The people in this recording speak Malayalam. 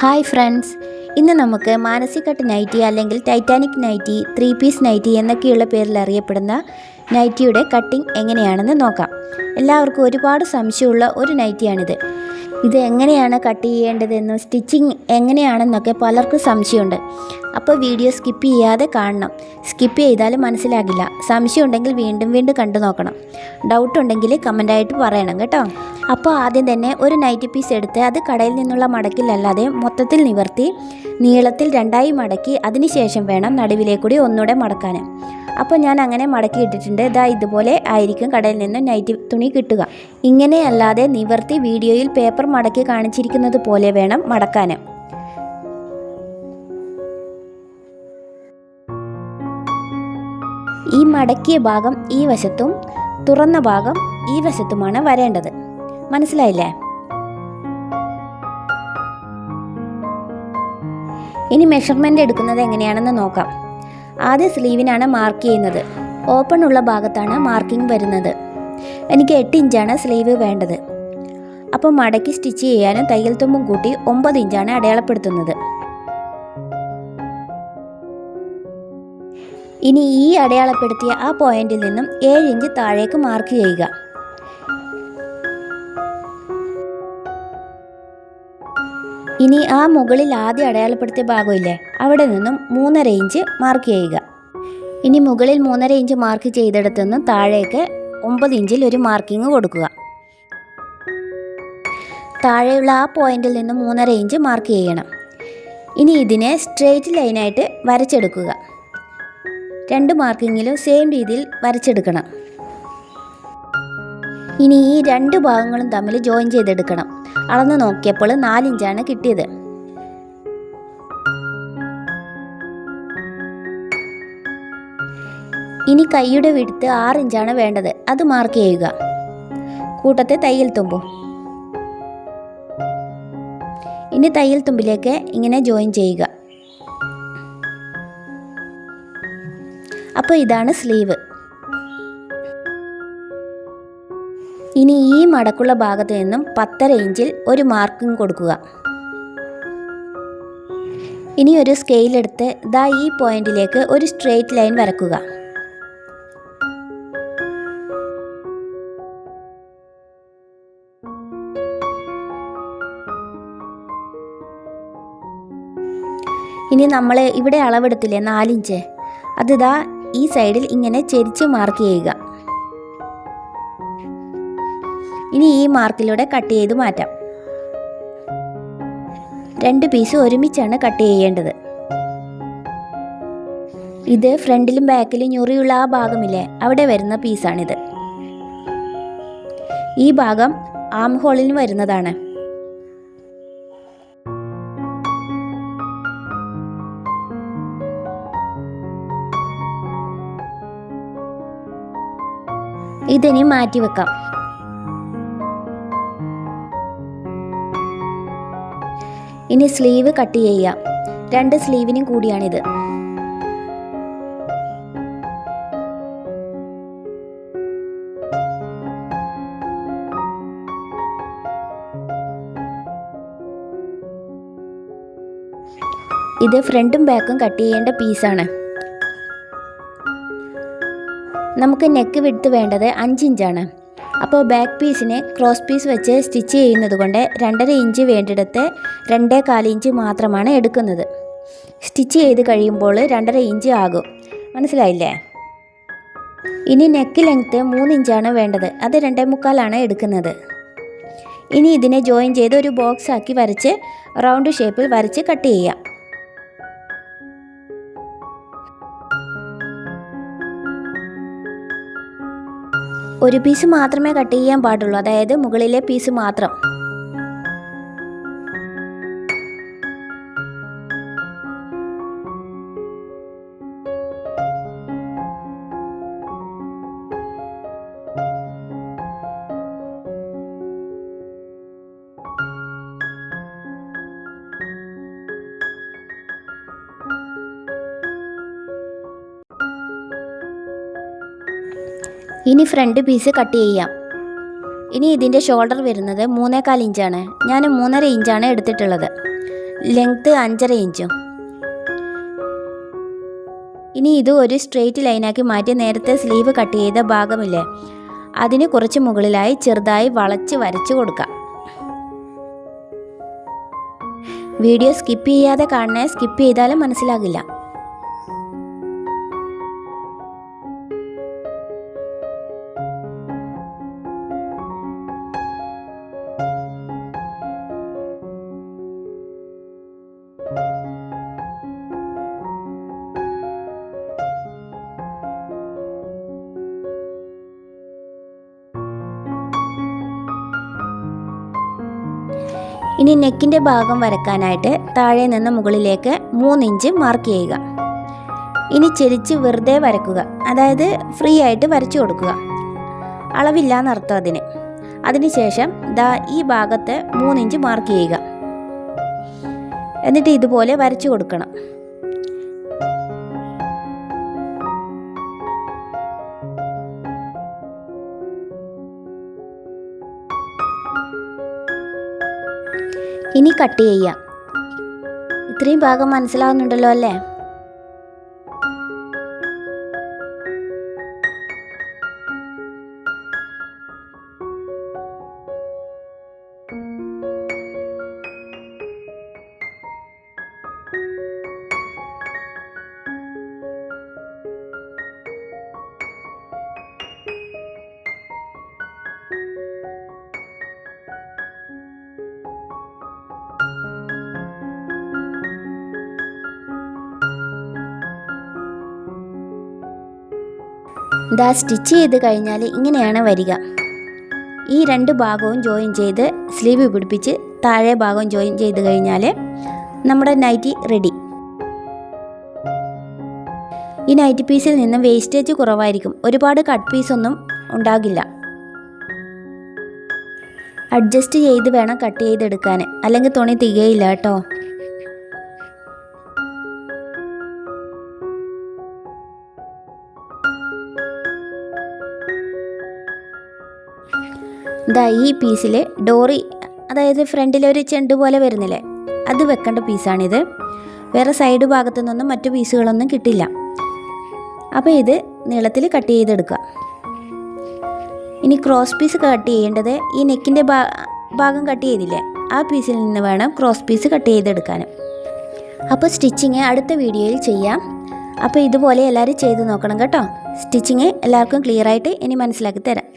ഹായ് ഫ്രണ്ട്സ്, ഇന്ന് നമുക്ക് മാനസി കട്ട് നൈറ്റി അല്ലെങ്കിൽ ടൈറ്റാനിക് നൈറ്റി, 3 പീസ് നൈറ്റി എന്നൊക്കെയുള്ള പേരിൽ അറിയപ്പെടുന്ന നൈറ്റിയുടെ കട്ടിംഗ് എങ്ങനെയാണെന്ന് നോക്കാം. എല്ലാവർക്കും ഒരുപാട് സംശയമുള്ള ഒരു നൈറ്റിയാണിത്. ഇത് എങ്ങനെയാണ് കട്ട് ചെയ്യേണ്ടതെന്നും സ്റ്റിച്ചിങ് എങ്ങനെയാണെന്നൊക്കെ പലർക്കും സംശയമുണ്ട്. അപ്പോൾ വീഡിയോ സ്കിപ്പ് ചെയ്യാതെ കാണണം. സ്കിപ്പ് ചെയ്താലും മനസ്സിലാകില്ല. സംശയം ഉണ്ടെങ്കിൽ വീണ്ടും വീണ്ടും കണ്ടു നോക്കണം. ഡൗട്ട് ഉണ്ടെങ്കിൽ കമൻ്റായിട്ട് പറയണം കേട്ടോ. അപ്പോൾ ആദ്യം തന്നെ ഒരു നൈറ്റി പീസ് എടുത്ത് അത് കടയിൽ നിന്നുള്ള മടക്കിലല്ലാതെ മൊത്തത്തിൽ നിവർത്തി നീളത്തിൽ രണ്ടായി മടക്കി അതിനുശേഷം വേണം നടുവിലേക്കൂടി ഒന്നുകൂടെ മടക്കാൻ. അപ്പോൾ ഞാൻ അങ്ങനെ മടക്കി ഇട്ടിട്ടുണ്ട്. ഇതുപോലെ ആയിരിക്കും കടയിൽ നിന്ന് നൈറ്റി തുണി കിട്ടുക. ഇങ്ങനെ അല്ലാതെ നിവർത്തി വീഡിയോയിൽ പേപ്പർ മടക്കി കാണിച്ചിരിക്കുന്നത് പോലെ വേണം മടക്കാൻ. ഈ മടക്കിയ ഭാഗം ഈ വശത്തും തുറന്ന ഭാഗം ഈ വശത്തുമാണ് വരേണ്ടത്. മനസ്സിലായില്ലേ? ഇനി മെഷർമെൻ്റ് എടുക്കുന്നത് എങ്ങനെയാണെന്ന് നോക്കാം. ആദ്യം സ്ലീവിനാണ് മാർക്ക് ചെയ്യുന്നത്. ഓപ്പൺ ഉള്ള ഭാഗത്താണ് മാർക്കിംഗ് വരുന്നത്. എനിക്ക് 8 ഇഞ്ചാണ് സ്ലീവ് വേണ്ടത്. അപ്പോൾ മടക്കി സ്റ്റിച്ച് ചെയ്യാനും തയ്യൽ തുമ്പും കൂട്ടി 9 ഇഞ്ചാണ് അടയാളപ്പെടുത്തുന്നത്. ഇനി ഈ അടയാളപ്പെടുത്തിയ ആ പോയിന്റിൽ നിന്നും 7 ഇഞ്ച് താഴേക്ക് മാർക്ക് ചെയ്യുക. ഇനി ആ മുകളിൽ ആദ്യം അടയാളപ്പെടുത്തിയ ഭാഗമില്ലേ, അവിടെ നിന്നും 3.5 ഇഞ്ച് മാർക്ക് ചെയ്യുക. ഇനി മുകളിൽ 3.5 ഇഞ്ച് മാർക്ക് ചെയ്തെടുത്തു നിന്നും താഴേക്ക് 9 ഇഞ്ചിൽ ഒരു മാർക്കിങ് കൊടുക്കുക. താഴെയുള്ള ആ പോയിന്റിൽ നിന്നും 3.5 ഇഞ്ച് മാർക്ക് ചെയ്യണം. ഇനി ഇതിനെ സ്ട്രെയിറ്റ് ലൈനായിട്ട് വരച്ചെടുക്കുക. 2 മാർക്കിങ്ങിലും സെയിം രീതിയിൽ വരച്ചെടുക്കണം. ഇനി ഈ 2 ഭാഗങ്ങളും തമ്മിൽ ജോയിൻ ചെയ്തെടുക്കണം. അളന്ന് നോക്കിയപ്പോൾ 4 ഇഞ്ചാണ് കിട്ടിയത്. ഇനി കൈയുടെ വിഡ്ത്ത് 6 ഇഞ്ചാണ് വേണ്ടത്. അത് മാർക്ക് ചെയ്യുക. കൂട്ടത്തെ തയ്യൽ തുമ്പും. ഇനി തയ്യൽ തുമ്പിലേക്ക് ഇങ്ങനെ ജോയിൻ ചെയ്യുക. അപ്പോൾ ഇതാണ് സ്ലീവ്. ഇനി ഈ മടക്കുള്ള ഭാഗത്ത് നിന്നും 10.5 ഇഞ്ചിൽ ഒരു മാർക്കിംഗ് കൊടുക്കുക. ഇനി ഒരു സ്കെയിലെടുത്ത് ഈ പോയിന്റിലേക്ക് ഒരു സ്ട്രെയിറ്റ് ലൈൻ വരക്കുക. ഇനി നമ്മൾ ഇവിടെ അളവെടുത്തില്ലേ 4 ഇഞ്ച്, അത് ഈ സൈഡിൽ ഇങ്ങനെ ചെരിച്ച് മാർക്ക് ചെയ്യുക. ഇനി ഈ മാർക്കിലൂടെ കട്ട് ചെയ്ത് മാറ്റാം. 2 പീസ് ഒരുമിച്ചാണ് കട്ട് ചെയ്യേണ്ടത്. ഇത് ഫ്രണ്ടിലും ബാക്കിലും ഞൊറിയുള്ള ആ ഭാഗമില്ലേ, അവിടെ വരുന്ന പീസാണിത്. ഈ ഭാഗം ആം ഹോളിന് വരുന്നതാണ്. ഇതിനി മാറ്റി വെക്കാം. ഇനി സ്ലീവ് കട്ട് ചെയ്യാം. 2 സ്ലീവിനും കൂടിയാണിത്. ഇത് ഫ്രണ്ടും ബാക്കും കട്ട് ചെയ്യേണ്ട പീസാണ്. നമുക്ക് നെക്ക് വിഡ്ത്ത് വേണ്ടത് 5 ഇഞ്ചാണ്. അപ്പോൾ ബാക്ക് പീസിനെ ക്രോസ് പീസ് വെച്ച് സ്റ്റിച്ച് ചെയ്യുന്നത് കൊണ്ട് 2.5 ഇഞ്ച് വേണ്ടിടത്ത് 2.25 ഇഞ്ച് മാത്രമാണ് എടുക്കുന്നത്. സ്റ്റിച്ച് ചെയ്ത് കഴിയുമ്പോൾ 2.5 ഇഞ്ച് ആകും. മനസ്സിലായില്ലേ? ഇനി നെക്ക് ലെങ്ത്ത് 3 ഇഞ്ചാണ് വേണ്ടത്. അത് 2.25 എടുക്കുന്നത്. ഇനി ഇതിനെ ജോയിൻ ചെയ്ത് ഒരു ബോക്സ് ആക്കി വരച്ച് റൗണ്ട് ഷേപ്പിൽ വരച്ച് കട്ട് ചെയ്യാം. ഒരു പീസ് മാത്രമേ കട്ട് ചെയ്യാൻ പാടുള്ളൂ, അതായത് മുകളിലെ പീസ് മാത്രം. ഇനി ഫ്രണ്ട് പീസ് കട്ട് ചെയ്യാം. ഇനി ഇതിൻ്റെ ഷോൾഡർ വരുന്നത് 3.25 ഇഞ്ചാണ്. ഞാൻ 3.5 ഇഞ്ചാണ് എടുത്തിട്ടുള്ളത്. ലെങ്ത്ത് 5.5 ഇഞ്ചും. ഇനി ഇത് ഒരു സ്ട്രെയിറ്റ് ലൈനാക്കി മാറ്റി നേരത്തെ സ്ലീവ് കട്ട് ചെയ്ത ഭാഗമില്ലേ, അതിന് കുറച്ച് മുകളിലായി ചെറുതായി വളച്ച് വരച്ച് കൊടുക്കാം. വീഡിയോ സ്കിപ്പ് ചെയ്യാതെ കാണണേ, സ്കിപ്പ് ചെയ്താലും മനസ്സിലാകില്ല. ഇനി നെക്കിൻ്റെ ഭാഗം വരക്കാനായിട്ട് താഴെ നിന്ന് മുകളിലേക്ക് 3 ഇഞ്ച് മാർക്ക് ചെയ്യുക. ഇനി ചെരിച്ച് വെറുതെ വരക്കുക, അതായത് ഫ്രീ ആയിട്ട് വരച്ചു കൊടുക്കുക. അളവില്ലാന്നർത്ഥം. അതിനുശേഷം ഈ ഭാഗത്ത് 3 ഇഞ്ച് മാർക്ക് ചെയ്യുക. എന്നിട്ട് ഇതുപോലെ വരച്ചു കൊടുക്കണം. ഇനി കട്ട് ചെയ്യാം. ഇത്രയും ഭാഗം മനസ്സിലാവുന്നുണ്ടല്ലോ അല്ലേ? സ്റ്റിച്ച് ചെയ്ത് കഴിഞ്ഞാൽ ഇങ്ങനെയാണ് വരിക. ഈ 2 ഭാഗവും ജോയിൻ ചെയ്ത് സ്ലീവ് പിടിപ്പിച്ച് താഴെ ഭാഗം ജോയിൻ ചെയ്ത് കഴിഞ്ഞാൽ നമ്മുടെ നൈറ്റി റെഡി. ഈ നൈറ്റി പീസിൽ നിന്ന് വേസ്റ്റേജ് കുറവായിരിക്കും, ഒരുപാട് കട്ട് പീസൊന്നും ഉണ്ടാകില്ല. അഡ്ജസ്റ്റ് ചെയ്ത് വേണം കട്ട് ചെയ്തെടുക്കാൻ, അല്ലെങ്കിൽ തുണി തികയില്ല കേട്ടോ. ഈ പീസിൽ ഡോറി, അതായത് ഫ്രണ്ടിലൊരു ചെണ്ട് പോലെ വരുന്നില്ലേ, അത് വെക്കേണ്ട പീസാണിത്. വേറെ സൈഡ് ഭാഗത്തു നിന്നൊന്നും മറ്റു പീസുകളൊന്നും കിട്ടില്ല. അപ്പോൾ ഇത് നീളത്തിൽ കട്ട് ചെയ്തെടുക്കുക. ഇനി ക്രോസ് പീസ് കട്ട് ചെയ്യേണ്ടത് ഈ നെക്കിൻ്റെ ഭാഗം കട്ട് ചെയ്തില്ലേ, ആ പീസിൽ നിന്ന് വേണം ക്രോസ് പീസ് കട്ട് ചെയ്തെടുക്കാൻ. അപ്പോൾ സ്റ്റിച്ചിങ് അടുത്ത വീഡിയോയിൽ ചെയ്യാം. അപ്പോൾ ഇതുപോലെ എല്ലാവരും ചെയ്ത് നോക്കണം കേട്ടോ. സ്റ്റിച്ചിങ് എല്ലാവർക്കും ക്ലിയറായിട്ട് ഇനി മനസ്സിലാക്കി തരാം.